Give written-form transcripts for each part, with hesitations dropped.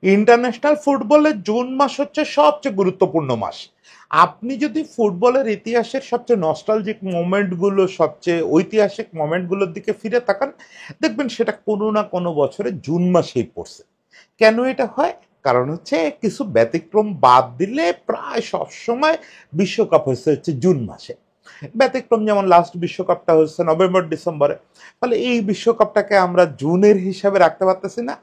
International ফুটবলে June মাস হচ্ছে সবচেয়ে গুরুত্বপূর্ণ মাস। আপনি যদি ফুটবলের ইতিহাসের সবচেয়ে নস্টালজিক মোমেন্টগুলো, সবচেয়ে ঐতিহাসিক মোমেন্টগুলোর দিকে ফিরে তাকান, দেখবেন সেটা কোনো না কোনো বছরে জুন মাসেই পড়ছে। কেন এটা হয়? কারণ হচ্ছে কিছু ব্যতিক্রম বাদ দিলে প্রায় সবসময় বিশ্বকাপ হচ্ছে জুন মাসে। ব্যতিক্রম যেমন লাস্ট বিশ্বকাপটা হচ্ছে নভেম্বর ডিসেম্বরে, ফলে এই বিশ্বকাপটাকে আমরা জুনের হিসাবে রাখতে পারতেছি না।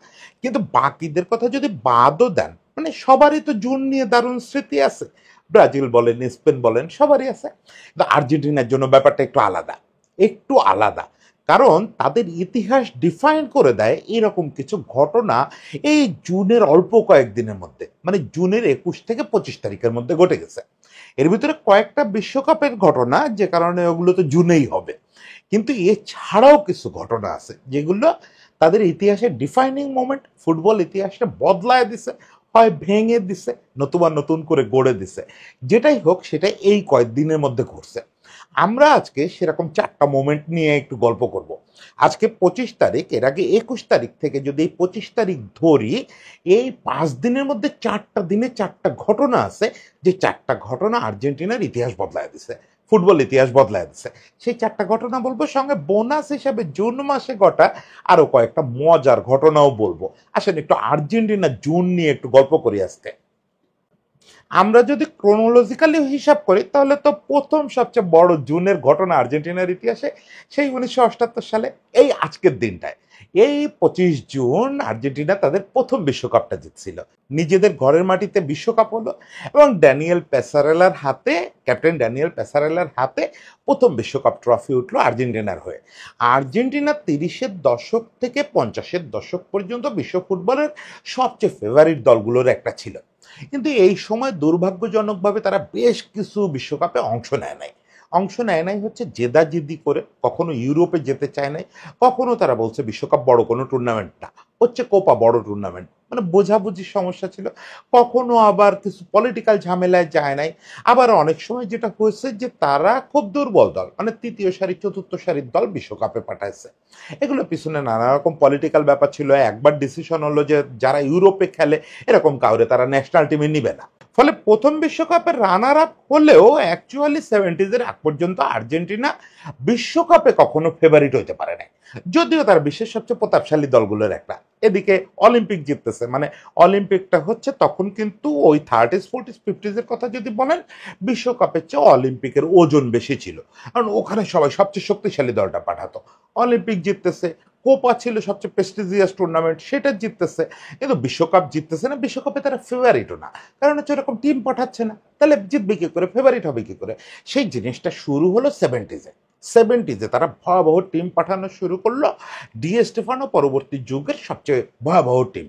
কিন্তু বাকিদের কথা যদি বাদও দেন, মানে সবারই তো জুন নিয়ে দারুণ স্মৃতি আছে। ব্রাজিল বলেন, স্পেন বলেন, সবারই আছে। কিন্তু আর্জেন্টিনার জন্য ব্যাপারটা একটু আলাদা, একটু আলাদা। কারণ তাদের ইতিহাস ডিফাইন করে দেয় এরকম কিছু ঘটনা এই জুনের অল্প কয়েকদিনের মধ্যে, মানে জুনের 21 থেকে 25 তারিখের মধ্যে ঘটে গেছে। এর ভিতরে কয়েকটা বিশ্বকাপের ঘটনা, যে কারণে ওগুলো তো জুনেই হবে। কিন্তু এছাড়াও কিছু ঘটনা আছে যেগুলো তাদের ইতিহাসের ডিফাইনিং মোমেন্ট, ফুটবল ইতিহাসটা বদলায় দিছে, হয় ভেঙে দিছে, নতুবা নতুন করে গড়ে দিছে। যেটাই হোক, সেটা এই কয়েকদিনের মধ্যে ঘটছে। আমরা আজকে সেরকম 4টা মোমেন্ট নিয়ে একটু গল্প করব। আজকে 25 তারিখ, এর আগে 21 তারিখ থেকে যদি এই 25 তারিখ ধরি, এই 5 দিনের মধ্যে 4টা দিনে 4টা ঘটনা আছে, যে 4টা ঘটনা আর্জেন্টিনার ইতিহাস বদলায় দিছে, ফুটবল ইতিহাস বদলায় দিছে। সেই 4টা ঘটনা বলবো, সঙ্গে বোনাস হিসাবে জুন মাসে ঘটা আরো কয়েকটা মজার ঘটনাও বলবো। আসেন একটু আর্জেন্টিনা জুন নিয়ে একটু গল্প করি আজকে। আমরা যদি ক্রোনোলজিক্যালি হিসাব করি, তাহলে তো প্রথম সবচেয়ে বড় জুনের ঘটনা আর্জেন্টিনার ইতিহাসে সেই 1978 সালে এই আজকের দিনটায়, এই 25 জুন আর্জেন্টিনা তাদের প্রথম বিশ্বকাপটা জিতছিল। নিজেদের ঘরের মাটিতে বিশ্বকাপ হলো, এবং ড্যানিয়েল পেসারেলার হাতে, ক্যাপ্টেন ড্যানিয়েল পেসারেলার হাতে প্রথম বিশ্বকাপ ট্রফি উঠলো আর্জেন্টিনার হয়ে। আর্জেন্টিনা 30-এর দশক থেকে 50-এর দশক পর্যন্ত বিশ্ব ফুটবলের সবচেয়ে ফেভারিট দলগুলোর একটা ছিল। কিন্তু এই সময় দুর্ভাগ্যজনকভাবে তারা বেশ কিছু বিশ্বকাপে অংশ নেয় নাই হচ্ছে জেদাজেদি করে, কখনো ইউরোপে যেতে চায় নাই, কখনো তারা বলছে বিশ্বকাপ বড় কোনো টুর্নামেন্ট না, হচ্ছে কোপা বড় টুর্নামেন্ট, মানে বোঝাবুঝির সমস্যা ছিল। কখনো আবার কিছু পলিটিক্যাল ঝামেলায় যায় নাই। আবার অনেক সময় যেটা হয়েছে যে তারা খুব দুর্বল দল, মানে তৃতীয় সারি চতুর্থ সারির দল বিশ্বকাপে পাঠাইছে। এগুলো পিছনে নানা রকম পলিটিক্যাল ব্যাপার ছিল। একবার ডিসিশন হলো যে যারা ইউরোপে খেলে এরকম কাউরে তারা ন্যাশনাল টিমে নিবে না। ফলে প্রথম বিশ্বকাপের রানার আপ হলেও অ্যাকচুয়ালি 70s আগ পর্যন্ত আর্জেন্টিনা বিশ্বকাপে কখনো ফেভারিট হইতে পারে না, যদিও তার বিশ্বের সবচেয়ে প্রতাপশালী দলগুলোর একটা। এদিকে অলিম্পিক জিততেছে, মানে অলিম্পিকটা হচ্ছে তখন কিন্তু ওই 30s 40s 50s এর কথা যদি বলেন, বিশ্বকাপের চেয়ে অলিম্পিকের ওজন বেশি ছিল, কারণ ওখানে সবাই সবচেয়ে শক্তিশালী দলটা পাঠাতো। অলিম্পিক জিততেছে, কোপা ছিল সবচেয়ে প্রেস্টিজিয়াস টুর্নামেন্ট, সেটা জিততেছে। কিন্তু বিশ্বকাপ জিততেছে না, বিশ্বকাপে তারা ফেভারিটও না, কারণ হচ্ছে ওরকম টিম পাঠাচ্ছে না। তাহলে জিতবে কি করে, ফেভারিট হবে কি করে? সেই জিনিসটা শুরু হলো 70s এ তারা ভয়াবহ টিম পাঠানো শুরু করলো। স্টেফানো পরবর্তী যুগের সবচেয়ে ভয়াবহ টিম।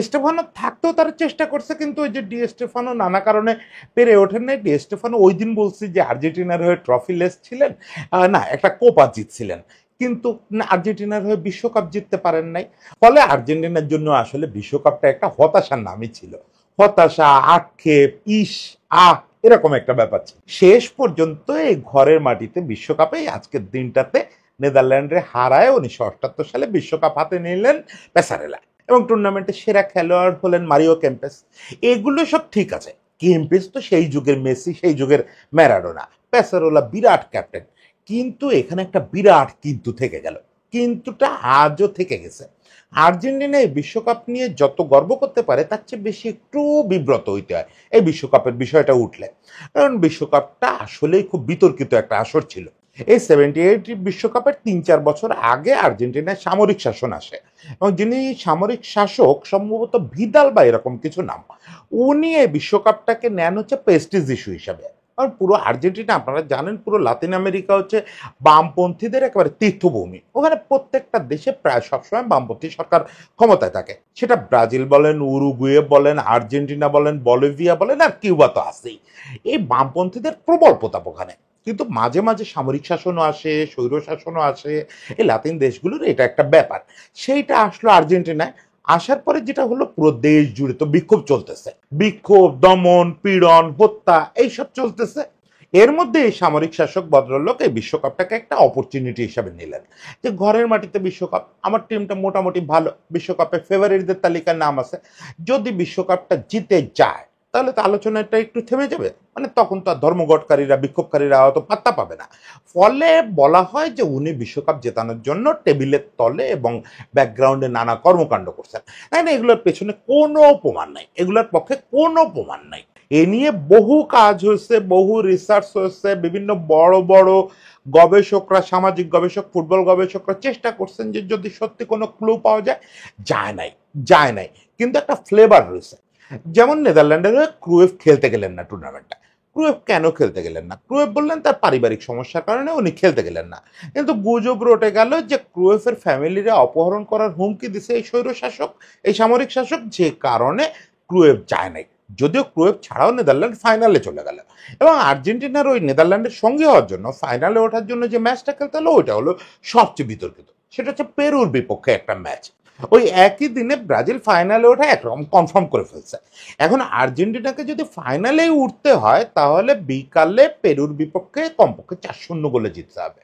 স্টেফানো থাকতেও তারা চেষ্টা করছে, কিন্তু ওই যে স্টেফানো নানা কারণে পেরে ওঠেন নাই। স্টেফানো ওই দিন বলছি যে আর্জেন্টিনার হয়ে ট্রফি লেস ছিলেন, না একটা কোপা জিতছিলেন, কিন্তু না আর্জেন্টিনার হয়ে বিশ্বকাপ জিততে পারেন নাই। ফলে আর্জেন্টিনার জন্য আসলে বিশ্বকাপটা একটা হতাশার নামই ছিল। হতাশা, আক্ষেপ, ইস, আহ, এরকম একটা ব্যাপার ছিল। শেষ পর্যন্ত এই ঘরের মাটিতে বিশ্বকাপে আজকের দিনটাতে নেদারল্যান্ডে হারায় 1978 সালে বিশ্বকাপ হাতে নিলেন পেসারেলা, এবং টুর্নামেন্টের সেরা খেলোয়াড় হলেন মারিও কেম্পেস। এগুলো সব ঠিক আছে। কেম্পেস তো সেই যুগের মেসি, সেই যুগের ম্যারাডোনা। পেসারেলা বিরাট ক্যাপ্টেন। কিন্তু এখানে একটা বিরাট কিন্তু থেকে গেল, কিন্তুটা আজও থেকে গেছে। আর্জেন্টিনা এই বিশ্বকাপ নিয়ে যত গর্ব করতে পারে, তার চেয়ে বেশি একটু বিব্রত হইতে হয় এই বিশ্বকাপের বিষয়টা উঠলে। কারণ বিশ্বকাপটা আসলেই খুব বিতর্কিত একটা আসর ছিল। এই 78 বিশ্বকাপের 3-4 বছর আগে আর্জেন্টিনায় সামরিক শাসন আসে, এবং যিনি সামরিক শাসক সম্ভবত ভিদাল বা এরকম কিছু নাম, উনি এই বিশ্বকাপটাকে নেন হচ্ছে প্রেস্টিজ ইস্যু হিসাবে। আর পুরো আর্জেন্টিনা, আপনারা জানেন, পুরো লাতিন আমেরিকা হচ্ছে বামপন্থীদের একেবারে তীর্থভূমি। ওখানে প্রত্যেকটা দেশে প্রায় সবসময় বামপন্থী সরকার ক্ষমতায় থাকে। সেটা ব্রাজিল বলেন, উরুগুয়ে বলেন, আর্জেন্টিনা বলেন, বলিভিয়া বলেন, আর কিউবা তো আছেই। এই বামপন্থীদের প্রবল প্রতাপ ওখানে। কিন্তু মাঝে মাঝে সামরিক শাসনও আসে, স্বৈর শাসনও আসে। এই লাতিন দেশগুলোর এটা একটা ব্যাপার। সেইটা আসলো আর্জেন্টিনায়। আসার পরে যেটা হলো, পুরো দেশ জুড়ে তো বিক্ষোভ চলতেছে, বিক্ষোভ, দমন, পীড়ন, হত্যা, এইসব চলতেছে। এর মধ্যে এই সামরিক শাসক ভদ্রলোক এই বিশ্বকাপটাকে একটা অপরচুনিটি হিসাবে নিলেন, যে ঘরের মাটিতে বিশ্বকাপ, আমার টিমটা মোটামুটি ভালো, বিশ্বকাপে ফেভারিটদের তালিকার নাম আছে, যদি বিশ্বকাপটা জিতে যায় তাহলে তো আলোচনাটা একটু থেমে যাবে, মানে তখন তো আর ধর্মঘটকারীরা বিক্ষোভকারীরা হয়তো পাত্তা পাবে না। ফলে বলা হয় যে উনি বিশ্বকাপ জেতানোর জন্য টেবিলের তলে এবং ব্যাকগ্রাউন্ডে নানা কর্মকাণ্ড করছেন। তাই না, এগুলোর পেছনে কোনো প্রমাণ নাই, এগুলোর পক্ষে কোনো প্রমাণ নাই। এ নিয়ে বহু কাজ হয়েছে, বহু রিসার্চ হয়েছে, বিভিন্ন বড় বড় গবেষকরা, সামাজিক গবেষক, ফুটবল গবেষকরা চেষ্টা করছেন যে যদি সত্যি কোনো ক্লু পাওয়া যায়। যায় নাই, যায় নাই, কিন্তু একটা ফ্লেভার রয়েছে। যেমন নেদারল্যান্ডের হয়ে ক্রুয়েফ খেলতে গেলেন না টুর্নামেন্টটা। ক্রুয়েফ কেন খেলতে গেলেন না? ক্রুয়েফ বললেন তার পারিবারিক সমস্যার কারণে উনি খেলতে গেলেন না। কিন্তু গুজব রটে গেল যে ক্রুয়েফের ফ্যামিলিরা অপহরণ করার হুমকি দিছে এই স্বৈরশাসক, এই সামরিক শাসক, যে কারণে ক্রুয়েফ যায় নাই। যদিও ক্রুয়েফ ছাড়াও নেদারল্যান্ড ফাইনালে চলে গেল, এবং আর্জেন্টিনার ওই নেদারল্যান্ডের সঙ্গী হওয়ার জন্য, ফাইনালে ওঠার জন্য যে ম্যাচটা খেলতে হলো ওইটা হলো সবচেয়ে বিতর্কিত। সেটা হচ্ছে পেরুর বিপক্ষে একটা ম্যাচ। ওই একই দিনে ব্রাজিল ফাইনালে ওঠা একরকম কনফার্ম করে ফেলছে। এখন আর্জেন্টিনাকে যদি ফাইনালেই উঠতে হয় তাহলে বিকালে পেরুর বিপক্ষে কমপক্ষে 4-0 গোলে জিততে হবে।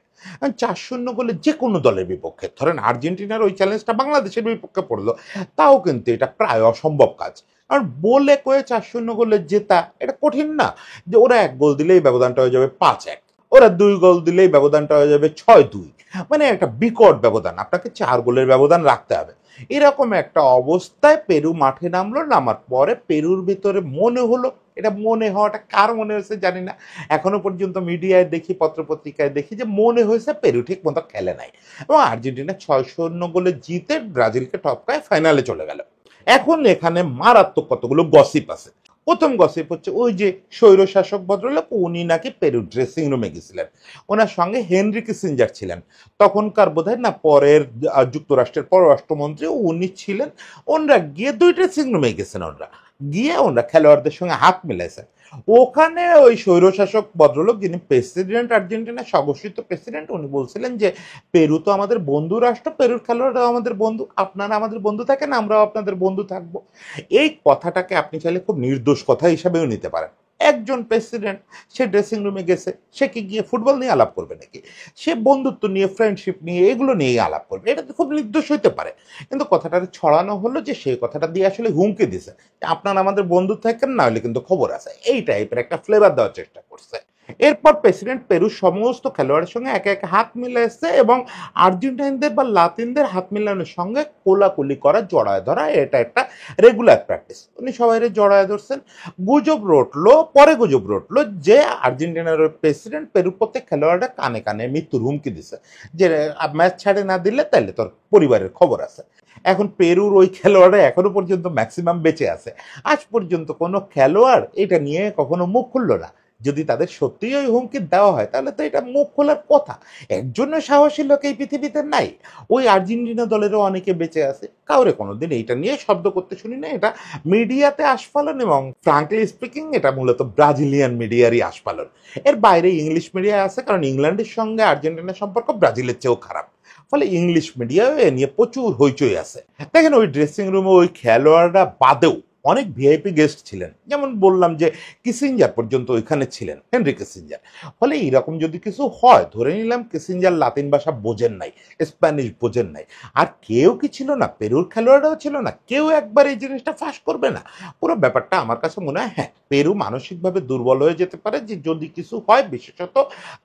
4-0 গোলে যে কোনো দলের বিপক্ষে, ধরেন আর্জেন্টিনার ওই চ্যালেঞ্জটা বাংলাদেশের বিপক্ষে পড়লো, তাও কিন্তু এটা প্রায় অসম্ভব কাজ। কারণ বলে কয়ে 4-0 গোলে জেতা এটা কঠিন না, যে ওরা 1 গোল দিলেই ব্যবধানটা হয়ে যাবে 5-1, ওরা 2 গোল দিলেই ব্যবধানটা হয়ে যাবে 6-2, মানে একটা বিকট ব্যবধান, আপনাকে 4 গোলের ব্যবধান রাখতে হবে। এরকম একটা অবস্থায় পেরু মাঠে নামলো, নামার পরে পেরুর ভিতরে মনে হলো, এটা মনে হওয়াটা কার মনে হয়েছে জানি না, এখনো পর্যন্ত মিডিয়ায় দেখি, পত্রপত্রিকায় দেখি যে মনে হয়েছে পেরু ঠিক মতো খেলে নাই, এবং আর্জেন্টিনা 6-0 গোলে জিতে ব্রাজিলকে টপকায় ফাইনালে চলে গেল। এখন এখানে মারাত্মক কতগুলো গসিপ আছে। প্রথম গসিপ হচ্ছে ওই যে স্বৈরশাসক ভদ্রলোক, উনি নাকি পেরু ড্রেসিং রুমে গেছিলেন, ওনার সঙ্গে হেনরি কিসিঞ্জার ছিলেন, তখনকার বোধহয় না পরের যুক্তরাষ্ট্রের পররাষ্ট্রমন্ত্রী উনি ছিলেন। ওনারা গিয়ে 2 ড্রেসিং রুমে গেছেন, ওনারা গিয়ে ওনারা খেলোয়াড়দের সঙ্গে হাত মিলাইছেন। ওখানে ওই স্বৈরশাসক ভদ্রলোক, যিনি প্রেসিডেন্ট, আর্জেন্টিনার স্বঘোষিত প্রেসিডেন্ট, উনি বলছিলেন যে পেরু তো আমাদের বন্ধু রাষ্ট্র, পেরুর খেলোয়াড়রাও আমাদের বন্ধু, আপনারা আমাদের বন্ধু থাকেন, আমরাও আপনাদের বন্ধু থাকবো। এই কথাটাকে আপনি চাইলে খুব নির্দোষ কথা হিসাবেও নিতে পারেন। একজন প্রেসিডেন্ট, সে ড্রেসিং রুমে গেছে, সে কি গিয়ে ফুটবল নিয়ে আলাপ করবে নাকি? সে বন্ধুত্ব নিয়ে, ফ্রেন্ডশিপ নিয়ে, এগুলো নিয়েই আলাপ করবে, এটা তো খুব নির্দোষ হইতে পারে। কিন্তু কথাটা ছড়ানো হলো যে সেই কথাটা দিয়ে আসলে হুমকি দিছে, আপনারা আমাদের বন্ধু থাকেন, না হলে কিন্তু খবর আছে, এই টাইপের একটা ফ্লেভার দেওয়ার চেষ্টা করছে। এরপর প্রেসিডেন্ট পেরুর সমস্ত খেলোয়াড়ের সঙ্গে একে একে হাত মিলাইছে, এবং আর্জেন্টাইনদের বা লাতিনদের হাত মিলানোর সঙ্গে কোলাকুলি করা, জড়ায় ধরা, এটা একটা রেগুলার প্র্যাকটিস। উনি সবাই জড়ায় ধরছেন। গুজব রটলো, পরে গুজব রটলো যে আর্জেন্টিনার প্রেসিডেন্ট পেরুর প্রত্যেক খেলোয়াড়রা কানে কানে মৃত্যুর হুমকি দিছে, যে ম্যাচ ছাড়ে না দিলে তাহলে তোর পরিবারের খবর আছে। এখন পেরুর ওই খেলোয়াড়রা এখনো পর্যন্ত ম্যাক্সিমাম বেঁচে আছে। আজ পর্যন্ত কোনো খেলোয়াড় এটা নিয়ে কখনো মুখ খুললো না। যদি তাদের সত্যিই ওই হুমকি দেওয়া হয় তাহলে তো এটা মুখ খোলার কথা। একজনের সাহসী লোক এই পৃথিবীতে নাই। ওই আর্জেন্টিনা দলেরও অনেকে বেঁচে আছে, কাউরে কোনোদিন এইটা নিয়ে শব্দ করতে শুনি না। এটা মিডিয়াতে আস্ফালন, এবং ফ্রাঙ্কলি স্পিকিং এটা মূলত ব্রাজিলিয়ান মিডিয়ারই আস্ফালন। এর বাইরে ইংলিশ মিডিয়া আছে, কারণ ইংল্যান্ডের সঙ্গে আর্জেন্টিনার সম্পর্ক ব্রাজিলের চেয়েও খারাপ। ফলে ইংলিশ মিডিয়াও এ নিয়ে প্রচুর হইচই আছে। দেখেন ওই ড্রেসিং রুমে ওই খেলোয়াড়রা বাদেও অনেক ভিআইপি গেস্ট ছিলেন, যেমন বললাম যে কিসিঞ্জার পর্যন্ত ওইখানে ছিলেন, হেনরি কিসিঞ্জার। ফলে এইরকম যদি কিছু হয়, ধরে নিলাম কিসিঞ্জার লাতিন ভাষা বোঝেন নাই, স্প্যানিশ বোঝেন নাই, আর কেউ কি ছিল না, পেরুর খেলোয়াড়রাও ছিল না, কেউ একবার এই জিনিসটা ফাঁস করবে না। পুরো ব্যাপারটা আমার কাছে মনে হয়, হ্যাঁ, পেরু মানসিকভাবে দুর্বল হয়ে যেতে পারে, যে যদি কিছু হয়, বিশেষত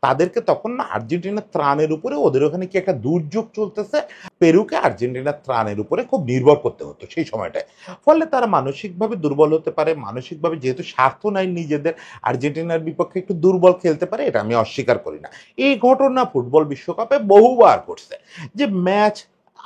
তাদেরকে তখন না আর্জেন্টিনার ত্রাণের উপরে, ওদের ওখানে কি একটা দুর্যোগ চলতেছে, পেরুকে আর্জেন্টিনার ত্রাণের উপরে খুব নির্ভর করতে হতো সেই সময়টায়। ফলে তারা মানসিকভাবে দুর্বল হতে পারে, মানসিকভাবে যেহেতু স্বার্থ নাই নিজেদের, আর্জেন্টিনার বিপক্ষে একটু দুর্বল খেলতে পারে, এটা আমি অস্বীকার করি না। এই ঘটনা ফুটবল বিশ্বকাপে বহুবার ঘটছে, যে ম্যাচ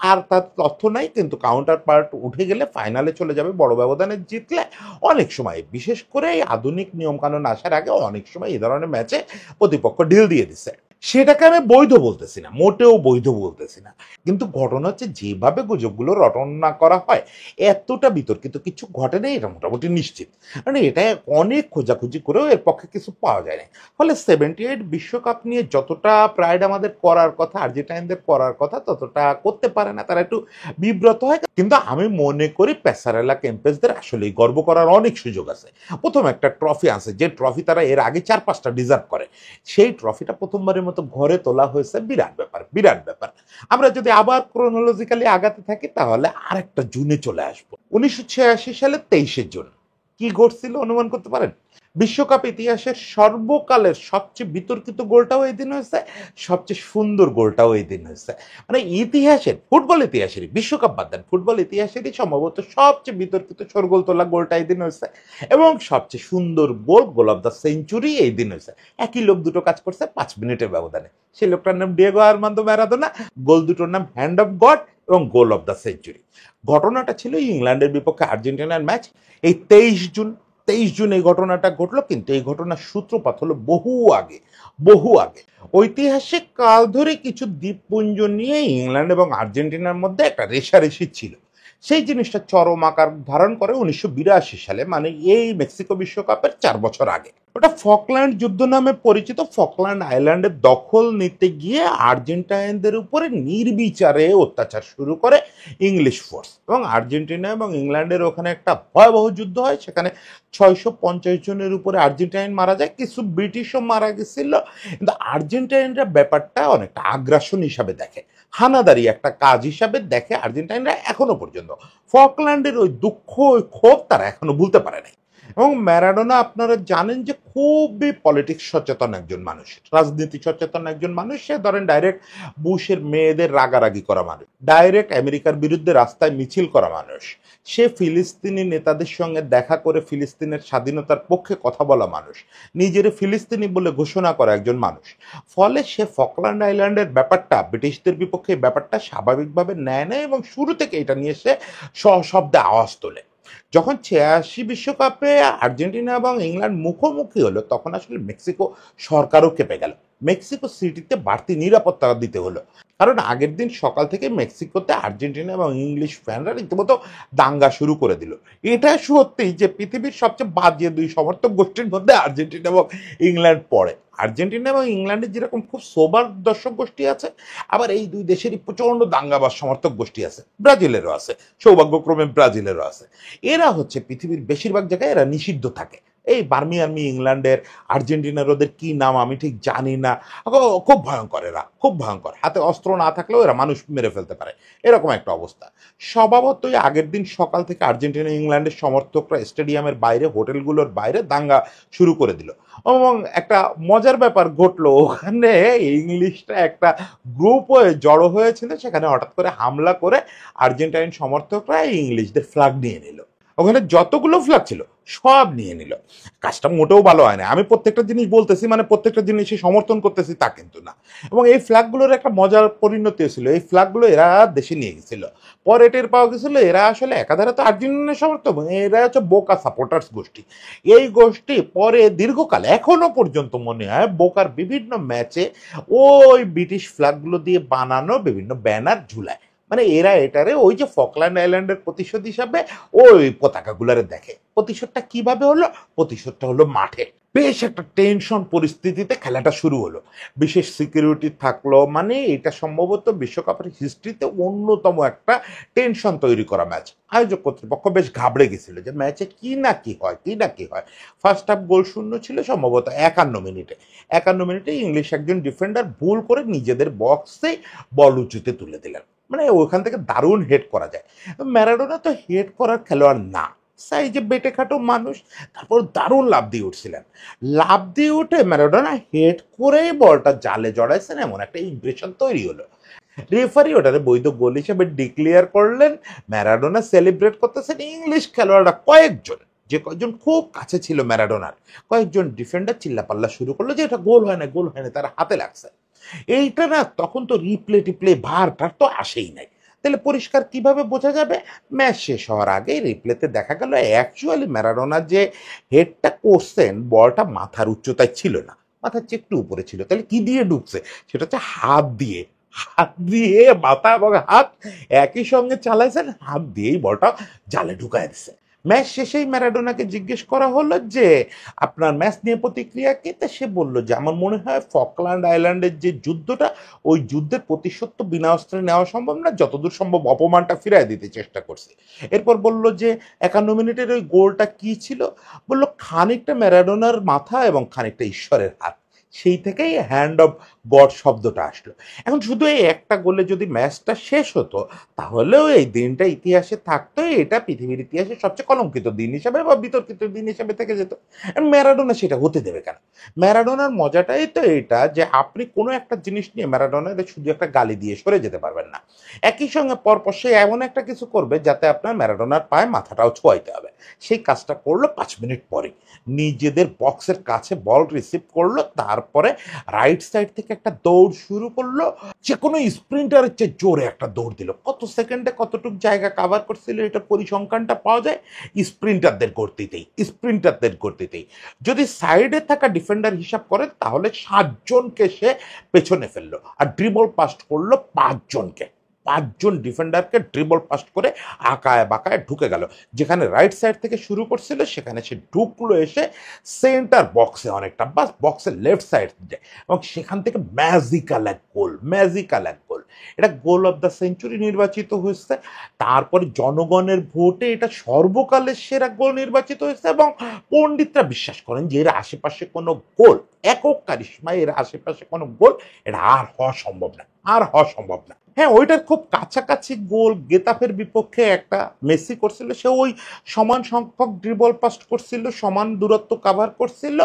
আর তার তথ্য নাই, কিন্তু কাউন্টার পার্ট উঠে গেলে ফাইনালে চলে যাবে বড় ব্যবধানে জিতলে। অনেক সময়, বিশেষ করে এই আধুনিক নিয়মকানুন আসার আগে অনেক সময় এই ধরনের ম্যাচে প্রতিপক্ষ ঢিল দিয়ে দিছে। সেটাকে আমি বৈধ বলতেছি না, মোটেও বৈধ বলতেছি না। কিন্তু ঘটনা হচ্ছে যেভাবে গুজবগুলো রটনা করা হয়, এতটা বিতর্কিত কিছু ঘটে নাই এটা মোটামুটি নিশ্চিত। মানে এটা অনেক খোঁজাখুঁজি করেও এর পক্ষে কিছু পাওয়া যায় না। ফলে 78 বিশ্বকাপ নিয়ে যতটা প্রাইড আমাদের করার কথা, আর্জেন্টাইনদের করার কথা, ততটা করতে পারে না। তারা একটু বিব্রত হয়। কিন্তু আমি মনে করি পেসারেলা কেম্পেসদের আসলেই গর্ব করার অনেক সুযোগ আছে। প্রথম একটা ট্রফি আছে, যে ট্রফি তারা এর আগে 4-5টা ডিজার্ভ করে। সেই ট্রফিটা প্রথমবারের মতো ঘরে তোলা হয়েছে, বিরাট ব্যাপার, বিরাট ব্যাপার। আমরা যদি আবার ক্রোনোলজিক্যালি আগাতে থাকি তাহলে আরেকটা জুনে চলে আসবো, 1986 সালে 23শে জুন। কি ঘটছিল অনুমান করতে পারেন? বিশ্বকাপ ইতিহাসের সর্বকালের সবচেয়ে বিতর্কিত গোলটাও এই দিন হয়েছে, সবচেয়ে সুন্দর গোলটাও এই দিন হয়েছে। মানে ইতিহাসের, ফুটবল ইতিহাসেরই, বিশ্বকাপ বাদ দেন, ফুটবল ইতিহাসেরই সম্ভবত সবচেয়ে বিতর্কিত শোরগোল তোলা গোলটা এই দিন হয়েছে। এবং সবচেয়ে সুন্দর গোল, গোল অফ দ্য সেঞ্চুরি এই দিন হয়েছে। একই লোক দুটো কাজ করছে 5 মিনিটের ব্যবধানে। সেই লোকটার নাম ডিয়েগো আর্মান্দো ম্যারাডোনা, গোল দুটোর নাম হ্যান্ড অফ গড এবং গোল অফ দ্য সেঞ্চুরি। ঘটনাটা ছিল ইংল্যান্ডের বিপক্ষে আর্জেন্টিনার ম্যাচ। এই 23 জুন, 23 জুন এই ঘটনাটা ঘটলো। কিন্তু এই ঘটনার সূত্রপাত হলো বহু আগে, বহু আগে। ঐতিহাসিক কাল ধরে কিছু দ্বীপপুঞ্জ নিয়ে ইংল্যান্ড এবং আর্জেন্টিনার মধ্যে একটা রেষারেষি ছিল। সেই জিনিসটা চরম আকার ধারণ করে 1982 সালে, মানে এই মেক্সিকো বিশ্বকাপের 4 বছর আগে। ওটা ফকল্যান্ড যুদ্ধ নামে পরিচিত। ফকল্যান্ড আইল্যান্ডের দখল নিতে গিয়ে আর্জেন্টাইনদের উপরে নির্বিচারে অত্যাচার শুরু করে ইংলিশ ফোর্স, এবং আর্জেন্টিনা এবং ইংল্যান্ডের ওখানে একটা ভয়াবহ যুদ্ধ হয়। সেখানে 650 জনের উপরে আর্জেন্টাইন মারা যায়, কিছু ব্রিটিশও মারা গেছিল। কিন্তু আর্জেন্টাইনরা ব্যাপারটা অনেকটা আগ্রাসন হিসাবে দেখে, হানাদারি একটা কাজ হিসাবে দেখে আর্জেন্টাইনরা এখনো পর্যন্ত। ফকল্যান্ডের ওই দুঃখ, ওই ক্ষোভ তারা এখনো ভুলতে পারে নাই। এবং ম্যারাডোনা আপনারা জানেন যে খুবই পলিটিক্স সচেতন একজন মানুষ, রাজনীতি সচেতন একজন মানুষ। সে ধরেন ডাইরেক্ট বুশের মেয়েদের রাগারাগি করা মানুষ, ডাইরেক্ট আমেরিকার বিরুদ্ধে রাস্তায় মিছিল করা মানুষ। সে ফিলিস্তিনি নেতাদের সঙ্গে দেখা করে ফিলিস্তিনের স্বাধীনতার পক্ষে কথা বলা মানুষ, নিজের ফিলিস্তিনি বলে ঘোষণা করা একজন মানুষ। ফলে সে ফকল্যান্ড আইল্যান্ডের ব্যাপারটা, ব্রিটিশদের বিপক্ষে এই ব্যাপারটা স্বাভাবিকভাবে নেয় না এবং শুরু থেকে এটা নিয়ে সে সশব্দে আওয়াজ তোলে। যখন 86 বিশ্বকাপে আর্জেন্টিনা এবং ইংল্যান্ড মুখোমুখি হলো, তখন আসলে মেক্সিকো সরকারও কেঁপে গেল। মেক্সিকো সিটিতে বাড়তি নিরাপত্তা দিতে হলো, কারণ আগের দিন সকাল থেকে মেক্সিকোতে আর্জেন্টিনা এবং ইংলিশ ফ্যানরা রীতিমতো দাঙ্গা শুরু করে দিল। এটা সত্যি যে পৃথিবীর সবচেয়ে বাজে দুই সমর্থক গোষ্ঠীর মধ্যে আর্জেন্টিনা এবং ইংল্যান্ড পড়ে। আর্জেন্টিনা এবং ইংল্যান্ডের যেরকম খুব সোবার দর্শক গোষ্ঠী আছে, আবার এই দুই দেশেরই প্রচন্ড দাঙ্গাবাজ সমর্থক গোষ্ঠী আছে। ব্রাজিলেরও আছে, সৌভাগ্যক্রমে ব্রাজিলেরও আছে। এরা হচ্ছে পৃথিবীর বেশিরভাগ জায়গায় এরা নিষিদ্ধ থাকে। এই বার্মি ইংল্যান্ডের, আর্জেন্টিনার ওদের কি নাম আমি ঠিক জানি না। খুব ভয়ঙ্কর, এরা খুব ভয়ঙ্কর। হাতে অস্ত্র না থাকলেও এরা মানুষ মেরে ফেলতে পারে, এরকম একটা অবস্থা। স্বভাবতই আগের দিন সকাল থেকে আর্জেন্টিনা ইংল্যান্ডের সমর্থকরা স্টেডিয়ামের বাইরে, হোটেলগুলোর বাইরে দাঙ্গা শুরু করে দিল। এবং একটা মজার ব্যাপার ঘটলো, ওখানে ইংলিশটা একটা গ্রুপ হয়ে জড়ো হয়েছিল। সেখানে হঠাৎ করে হামলা করে আর্জেন্টাইন সমর্থকরা ইংলিশদের ফ্ল্যাগ নিয়ে নিল। ওখানে যতগুলো ফ্ল্যাগ ছিল সব নিয়ে নিল। কাজটা মোটেও ভালো হয় না। আমি প্রত্যেকটা জিনিস বলতেছি মানে প্রত্যেকটা জিনিসই সমর্থন করতেছি তা কিন্তু না। এবং এই ফ্ল্যাগগুলোর একটা মজার পরিণতি ছিল, এই ফ্ল্যাগগুলো এরা দেশে নিয়ে গেছিল। পরে টের পাওয়া গেছিল এরা আসলে একাধারে তো আর্জেন্টিনার সমর্থক, এরা হচ্ছে বোকা সাপোর্টার্স গোষ্ঠী। এই গোষ্ঠী পরে দীর্ঘকাল, এখনো পর্যন্ত মনে হয়, বোকার বিভিন্ন ম্যাচে ওই ব্রিটিশ ফ্ল্যাগগুলো দিয়ে বানানো বিভিন্ন ব্যানার ঝুলায়। মানে এরা এটারে ওই যে ফকল্যান্ড আইল্যান্ডের প্রতিশোধ হিসাবে ওই পতাকাগুলারে দেখে। প্রতিশোধটা কিভাবে হলো? প্রতিশোধটা হলো মাঠে। বেশ একটা টেনশন পরিস্থিতিতে খেলাটা শুরু হলো, বিশেষ সিকিউরিটি থাকলো। মানে এটা সম্ভবত বিশ্বকাপের হিস্ট্রিতে অন্যতম একটা টেনশন তৈরি করা ম্যাচ। আয়োজক কর্তৃপক্ষ বেশ ঘাবড়ে গেছিল যে ম্যাচে কি না কি হয়, কি না কি হয়। ফার্স্ট হাফ গোল শূন্য ছিল সম্ভবত 51 মিনিটে। 51 মিনিটে ইংলিশ একজন ডিফেন্ডার ভুল করে নিজেদের বক্সে বল উঁচুতে তুলে দিলেন। মানে ওখান থেকে দারুণ হেড করা যায়। ম্যারাডোনা তো হেড করার খেলোয়াড় না, সাইজে বেটে খাটো মানুষ। তারপর দারুণ লাফ দিয়ে উঠছিলেন। লাফ দিয়ে উঠে ম্যারাডোনা হেড করেই বলটা জালে জড়াইছেন, এমন একটা ইমপ্রেশন তৈরি হলো। রেফারি ওটারে বৈধ গোল হিসেবে ডিক্লেয়ার করলেন। ম্যারাডোনা সেলিব্রেট করতেছেন। ইংলিশ খেলোয়াড়রা কয়েকজন, যে কয়েকজন খুব কাছে ছিল ম্যারাডোনার, কয়েকজন ডিফেন্ডার চিল্লাপাল্লা শুরু করলো যে এটা গোল হয় না, গোল হয় না, তারা হাতে লাগছে। এইটা না, তখন তো রিপ্লে টিপ্লে ভার টার তো আসেই নাই। তাহলে পরিষ্কার কিভাবে বোঝা যাবে? ম্যাচ শেষ হওয়ার আগে রিপ্লেতে দেখা গেল অ্যাকচুয়ালি ম্যারাডোনা যে হেডটা করছেন, বলটা মাথার উচ্চতায় ছিল না, মাথার চেয়ে একটু উপরে ছিল। তাহলে কি দিয়ে ঢুকছে? সেটা হচ্ছে হাত দিয়ে। হাত দিয়ে মাথা এবং হাত একই সঙ্গে চালাইছেন, হাত দিয়েই বলটা জালে ঢুকায় দিছে। ম্যাচ শেষেই ম্যারাডোনাকে জিজ্ঞেস করা হলো যে আপনার ম্যাচ নিয়ে প্রতিক্রিয়া কি? তা সে বলল যে আমার মনে হয় ফকল্যান্ড আইল্যান্ডের যে যুদ্ধটা, ওই যুদ্ধের প্রতিশোধ তো বিনা অস্ত্রে নেওয়া সম্ভব না, যতদূর সম্ভব অপমানটা ফিরায় দিতে চেষ্টা করছে। এরপর বলল যে 51 মিনিটের ওই গোলটা কি ছিল? বলল খানিকটা ম্যারাডোনার মাথা এবং খানিকটা ঈশ্বরের হাত। সেই থেকেই হ্যান্ড অফ গড শব্দটা আসলো। এখন শুধু এই একটা গোলে যদি ম্যাচটা শেষ হতো, তাহলেও এই দিনটা ইতিহাসে থাকতো, এটা পৃথিবীর ইতিহাসে সবচেয়ে কলঙ্কিত দিন হিসাবে বা বিতর্কিত দিন হিসাবে থেকে যেত। আর ম্যারাডোনা সেটা হতে দেবে কেন? ম্যারাডোনার মজাটাই তো এটা যে আপনি কোনো একটা জিনিস নিয়ে ম্যারাডোনার শুধু একটা গালি দিয়ে সরে যেতে পারবেন না, একই সঙ্গে পরপর সে এমন একটা কিছু করবে যাতে আপনার ম্যারাডোনার পায়ে মাথাটাও ছোঁয়াইতে হবে। সেই কাজটা করলো 5 মিনিট পরে। নিজেদের বক্সের কাছে বল রিসিভ করলো, তারপরে রাইট সাইড থেকে একটা দৌড় শুরু করলো। যে কোনো স্প্রিন্টারের চেয়ে জোরে একটা দৌড় দিল। কত সেকেন্ডে কতটুক জায়গা কাভার করছিল এটা পরিসংখ্যানটা পাওয়া যায় স্প্রিন্টারদের গতিতেই। যদি সাইডে থাকা ডিফেন্ডার হিসাব করেন তাহলে 7 জনকে সে পেছনে ফেললো, আর ড্রিবল পাস করলো 5 জনকে। 5 জন ডিফেন্ডারকে ড্রিবল পাস করে আকায় বাকায় ঢুকে গেল। যেখানে রাইট সাইড থেকে শুরু করছিল সেখানে সে ঢুকলো এসে সেন্টার বক্সে, অনেকটা বাস বক্সের লেফট সাইড, এবং সেখান থেকে ম্যাজিক্যাল এক গোল। এটা গোল অফ দ্য সেঞ্চুরি নির্বাচিত হয়েছে। তারপরে জনগণের ভোটে এটা সর্বকালের সেরা গোল নির্বাচিত হয়েছে, এবং পণ্ডিতরা বিশ্বাস করেন যে এর আশেপাশে কোনো গোল, একক কারিশমায় এর আশেপাশে কোনো গোল এটা আর হওয়া সম্ভব না। হ্যাঁ, ওইটার খুব কাছাকাছি গোল গেতাফের বিপক্ষে একটা মেসি করছিল, সে ওই সমান সংখ্যক ড্রিবল পাস করছিল, সমান দূরত্ব কাভার করছিল।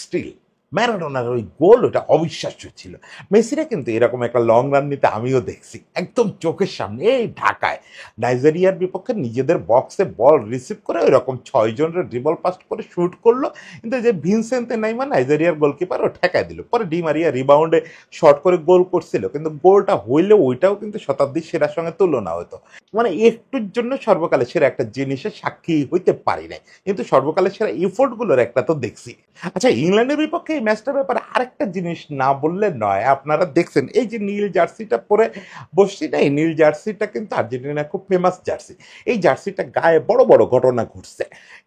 স্টিল ম্যারাডোনার ওই গোল ওটা অবিশ্বাস্য ছিল। মেসিরা কিন্তু এরকম একটা লং রান নিতে আমিও দেখছি, একদম চোখের সামনে এই ঢাকায় নাইজেরিয়ার বিপক্ষে নিজেদের বক্সে বল রিসিভ করে ওই রকম 6 জনের ড্রিবল পাস করে শুট করলো, কিন্তু যে ভিনসেন্তে নাইমা নাইজেরিয়ার গোলকিপার ও ঠেকায় দিল। পরে ডি মারিয়া রিবাউন্ডে শর্ট করে গোল করছিল, কিন্তু গোলটা হইলে ওইটাও কিন্তু শতাব্দীর সেরার সঙ্গে তুলনা হতো। মানে একটুর জন্য সর্বকালের সেরা একটা জিনিসের সাক্ষী হইতে পারি নাই, কিন্তু সর্বকালের সেরা এফোর্টগুলোর একটা তো দেখছি। আচ্ছা, ইংল্যান্ডের বিপক্ষে এই ম্যাচটার ব্যাপারে আরেকটা জিনিস না বললে নয়। আপনারা দেখছেন এই যে নীল জার্সিটা পরে বসছি না, এই নীল জার্সিটা কিন্তু আর্জেন্টিনার খুব ফেমাস জার্সি। এই জার্সিটা গায়ে বড় বড় ঘটনা ঘটছে,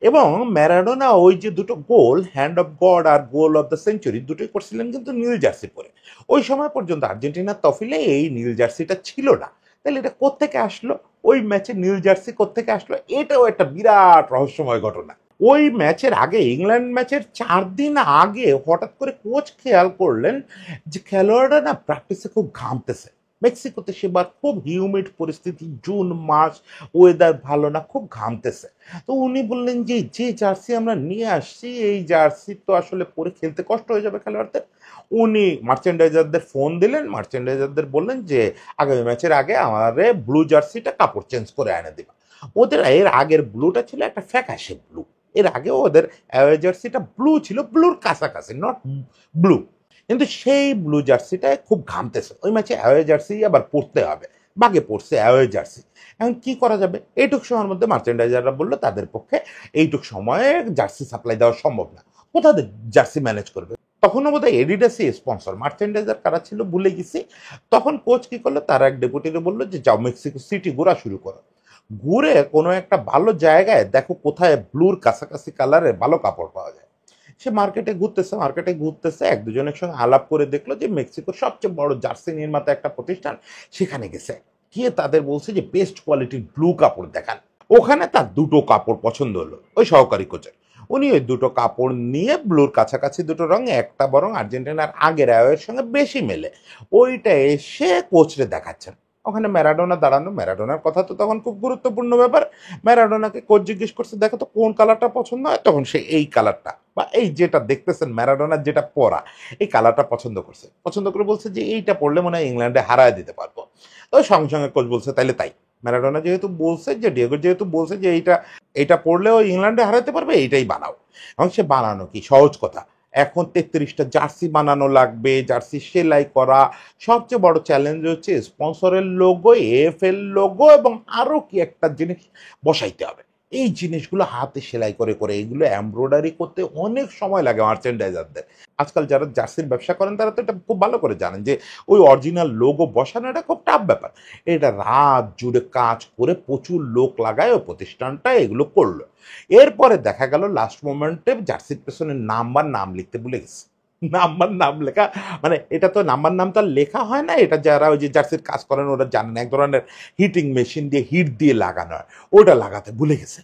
এবং ম্যারাডোনা ওই যে দুটো গোল, হ্যান্ড অফ গড আর গোল অফ দ্য সেঞ্চুরি, দুটোই করছিলেন কিন্তু নীল জার্সি পরে। ওই সময় পর্যন্ত আর্জেন্টিনার তফিলে এই নীল জার্সিটা ছিল না। তাহলে এটা কোত্থেকে আসলো? ওই ম্যাচে নীল জার্সি কোত্থেকে আসলো? এটাও একটা বিরাট রহস্যময় ঘটনা। ওই ম্যাচের আগে, ইংল্যান্ড ম্যাচের 4 দিন আগে হঠাৎ করে কোচ খেয়াল করলেন যে খেলোয়াড়রা না প্র্যাকটিসে খুব ঘামতেছে। মেক্সিকোতে সেবার খুব হিউমিড পরিস্থিতি, জুন মাস, ওয়েদার ভালো না, খুব ঘামতেছে। তো উনি বললেন যে যে জার্সি আমরা নিয়ে আসছি এই জার্সি তো আসলে পরে খেলতে কষ্ট হয়ে যাবে খেলোয়াড়দের। উনি মার্চেন্ডাইজারদের ফোন দিলেন, মার্চেন্ডাইজারদের বললেন যে আগামী ম্যাচের আগে আমারে ব্লু জার্সিটা কাপড় চেঞ্জ করে এনে দিবা। ওদের এর আগের ব্লুটা ছিল একটা ফ্যাকাশে ব্লু। এর আগেও ওদের অ্যাওয়ে জার্সিটা ব্লু ছিল, ব্লুর কাছাকাছি, নট ব্লু, কিন্তু সেই ব্লু জার্সিটায় খুব ঘামতেছে। ওই ম্যাচে অ্যাওয়ে জার্সি আবার পরতে হবে, বাগে পড়ছে অ্যাওয়ে জার্সি। এখন কি করা যাবে? এইটুক সময়ের মধ্যে মার্চেন্ডাইজাররা বললো তাদের পক্ষে এইটুক সময়ে জার্সি সাপ্লাই দেওয়া সম্ভব না, কোথা জার্সি ম্যানেজ করবে? তখনও বোধহয় এডিডাসই স্পন্সর, মার্চেন্ডাইজার কারা ছিল ভুলে গেছি। তখন কোচ কি করলো, তার এক ডেপুটিকে বললো যে যাও মেক্সিকো সিটি ঘোরা শুরু করো, ঘুরে কোনো একটা ভালো জায়গায় দেখো কোথায় ব্লুর কাছাকাছি কালারে ভালো কাপড় পাওয়া যায়। সে মার্কেটে ঘুরতেছে, এক দুজনের সঙ্গে আলাপ করে দেখলো যে মেক্সিকোর সবচেয়ে বড় জার্সি নির্মাতা একটা প্রতিষ্ঠান, সেখানে গেছে, গিয়ে তাদের বলছে যে বেস্ট কোয়ালিটির ব্লু কাপড় দেখান। ওখানে তার দুটো কাপড় পছন্দ হলো ওই সহকারী কোচের। উনি ওই দুটো কাপড় নিয়ে, ব্লুর কাছাকাছি দুটো রং, একটা বরং আর্জেন্টিনার আগের অ্যাওয়ের সঙ্গে বেশি মেলে, ওইটা এসে কোচরে দেখাচ্ছেন। ওখানে ম্যারাডোনা দাঁড়ানো, ম্যারাডোনার কথা তো তখন খুব গুরুত্বপূর্ণ ব্যাপার। ম্যারাডোনাকে কোচ জিজ্ঞেস করছে দেখো তো কোন কালারটা পছন্দ হয়, তখন সে এই কালারটা বা এই যেটা দেখতেছেন ম্যারাডোনার যেটা পরা, এই কালারটা পছন্দ করে বলছে যে এইটা পড়লে মনে হয় ইংল্যান্ডে হারায় দিতে পারবো। তো সঙ্গে সঙ্গে কোচ বলছে তাইলে তাই। ম্যারাডোনা যেহেতু বলছে, যে ডিয়েগো যেহেতু বলছে যে এইটা পড়লেও ইংল্যান্ডে হারাতে পারবে, এইটাই বানাও। এবং সে বানানো কি সহজ কথা, এখন 33টা জার্সি বানানো লাগবে, জার্সি সেলাই করা, সবচেয়ে বড় চ্যালেঞ্জ হচ্ছে স্পন্সরের লোগো, এএফএল লোগো, এবং আরো কি একটা জিনিস বসাইতে হবে। এই জিনিসগুলো হাতে সেলাই করে করে এগুলো এমব্রয়ডারি করতে অনেক সময় লাগে মার্চেন্ডাইজারদের। আজকাল যারা জার্সির ব্যবসা করেন তারা তো এটা খুব ভালো করে জানেন যে ওই অরিজিনাল লোগো বসানো এটা খুব টাফ ব্যাপার। এটা রাত জুড়ে কাজ করে প্রচুর লোক লাগায় ওই প্রতিষ্ঠানটা এগুলো করলো। এরপরে দেখা গেল লাস্ট মোমেন্টে জার্সির পেছনে নাম লিখতে ভুলে গেছে। নাম লেখা, মানে এটা তো নাম তো আর লেখা হয় না, এটা যারা ওই যে জার্সির কাজ করেন ওরা জানেন এক ধরনের হিটিং মেশিন দিয়ে হিট দিয়ে লাগানো হয়, ওটা লাগাতে ভুলে গেছে।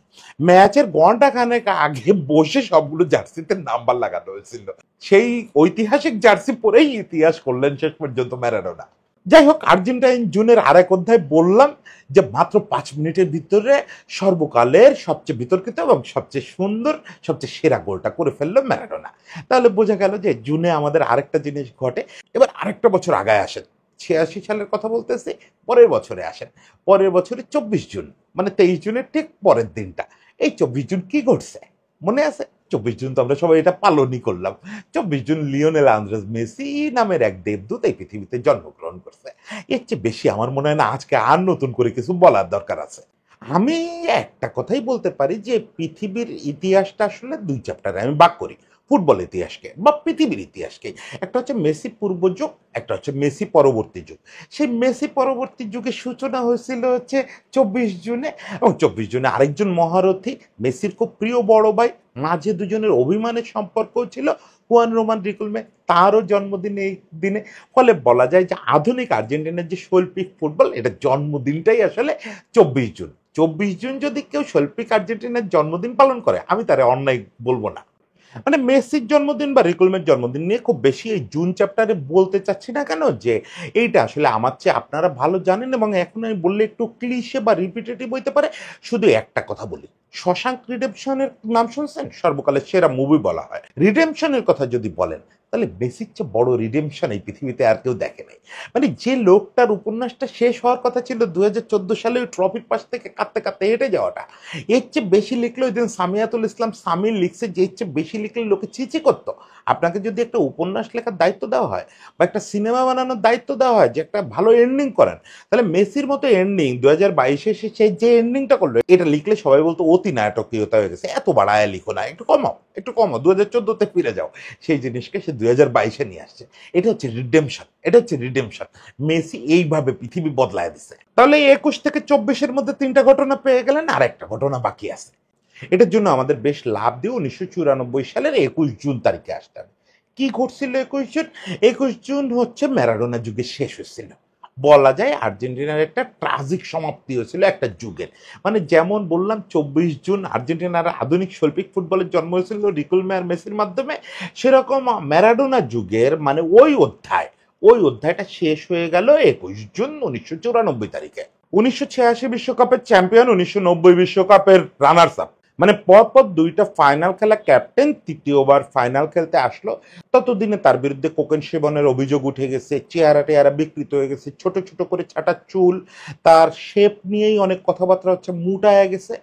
ম্যাচের ঘন্টা খানেক আগে বসে সবগুলো জার্সিতে নাম্বার লাগানো হয়েছিল। সেই ঐতিহাসিক জার্সি পরেই ইতিহাস করলেন শেষ পর্যন্ত ম্যারাডোনা। যাই হোক, আর্জেন্টাইন জুনের আরেক অধ্যায় বললাম যে মাত্র 5 মিনিটের ভিতরে সর্বকালের সবচেয়ে বিতর্কিত এবং সবচেয়ে সুন্দর সবচেয়ে সেরা গোলটা করে ফেললো ম্যারাডোনা। তাহলে বোঝা গেল যে জুনে আমাদের আরেকটা জিনিস ঘটে। এবার আরেকটা বছর আগায় আসেন, 86 সালের কথা বলতেছি, পরের বছরে আসেন। পরের বছরে 24 জুন, মানে 23 জুনের ঠিক পরের দিনটা। এই 24 জুন কি ঘটছে মনে আছে? 24 জুন তো আমরা সবাই এটা পালনই করলাম। 24 জুন লিওনেল আন্দ্রেস মেসি নামের এক দেবদূত এই পৃথিবীতে জন্মগ্রহণ করছে। এর চেয়ে বেশি আমার মনে হয় না আজকে আর নতুন করে কিছু বলার দরকার আছে। আমি একটা কথাই বলতে পারি যে পৃথিবীর ইতিহাসটা আসলে 2 চ্যাপ্টারে আমি ভাগ করি। ফুটবল ইতিহাসকে বা পৃথিবীর ইতিহাসকে, একটা হচ্ছে মেসি পূর্ব যুগ, একটা হচ্ছে মেসি পরবর্তী যুগ। সেই মেসি পরবর্তী যুগের সূচনা হয়েছিল হচ্ছে 24 জুনে, এবং 24 জুনে আরেকজন মহারথী, মেসির খুব প্রিয় বড় ভাই, মাঝে দুজনের অভিমানের সম্পর্ক ছিল, হুয়ান রোমান রিকুলমে, তারও জন্মদিন এই দিনে। ফলে বলা যায় যে আধুনিক আর্জেন্টিনার যে শৈল্পিক ফুটবল, এটা জন্মদিনটাই আসলে 24 জুন। 24 জুন যদি কেউ শৈল্পিক আর্জেন্টিনার জন্মদিন পালন করে আমি তারে অন্যায় বলবো না। মানে মেসির জন্মদিন বা রিকুলমের জন্মদিন নিয়ে খুব বেশি এই জুন চ্যাপ্টারে বলতে চাচ্ছি না, কেন যে এইটা আসলে আমার চেয়ে আপনারা ভালো জানেন, এবং এখন আমি বললে একটু ক্লিশে বা রিপিটেটিভ হইতে পারে। শুধু একটা কথা বলি, শশাঙ্ক রিডেম্পশনের নাম শুনছেন? সর্বকালের সেরা মুভি বলা হয়। রিডেম্পশনের কথা যদি বলেন তাহলে মেসির চেয়ে বড় রিডেম্পশন এই পৃথিবীতে আর কেউ দেখে নাই। মানে যে লোকটার উপন্যাসটা শেষ হওয়ার কথা ছিল 2014 সালে ওই ট্রফির পাশ থেকে কাঁদতে কাঁদতে হেঁটে যাওয়াটা, এর চেয়ে বেশি লিখলে, ওই দিন সামিয়াতুল ইসলাম সামির লিখছে যে এর চেয়ে বেশি লিখলে লোকে চিচি করতো। আপনাকে যদি একটা উপন্যাস লেখার দায়িত্ব দেওয়া হয় বা একটা সিনেমা বানানোর দায়িত্ব দেওয়া হয় যে একটা ভালো এন্ডিং করেন, তাহলে মেসির মতো এন্ডিং 2022-এ এসে যে এন্ডিংটা করলো, এটা লিখলে সবাই বলতো অতি নাটকীয়তা হয়ে গেছে, এত বাড়ায় লিখো না, একটু কমাও 2014-তে ফিরে যাও। সেই জিনিসকে সে 2022-এ নিয়ে আসছে। এটা হচ্ছে রিডেমশন। মেসি এইভাবে পৃথিবী বদলায় দিছে। তাহলে 21 থেকে 24-এর মধ্যে 3টা ঘটনা পেয়ে গেলেন, আর একটা ঘটনা বাকি আছে। এটার জন্য আমাদের বেশ লাভ দিয়ে 1994 সালের 21 জুন তারিখে আসতে হবে। কি ঘটছিল 21 জুন? 21 জুন হচ্ছে ম্যারাডোনা যুগের শেষ হয়েছিল। বলা যায় আর্জেন্টিনার একটা ট্রাজিক সমাপ্তি হয়েছিল একটা যুগের। মানে যেমন বললাম 24 জুন আর্জেন্টিনার আধুনিক শৈল্পিক ফুটবলের জন্ম হয়েছিল রিকুলমে আর মেসির মাধ্যমে, সেরকম ম্যারাডোনা যুগের মানে ওই অধ্যায়টা শেষ হয়ে গেল 21 জুন 1994 তারিখে। 1986 বিশ্বকাপের চ্যাম্পিয়ন, 1990 বিশ্বকাপের রানার্স আপ, মানে পরপর 2টা ফাইনাল খেলা ক্যাপ্টেন, তৃতীয়বার ফাইনাল খেলতে আসলো। ততদিনে তার বিরুদ্ধে কোকেন সেবনের অভিযোগ উঠে গেছে, চেহারা টেহারা বিকৃত হয়ে গেছে, ছোট ছোট করে ছাটা চুল, তার শেপ নিয়েই অনেক কথাবার্তা হচ্ছে, মুটায় গেছে।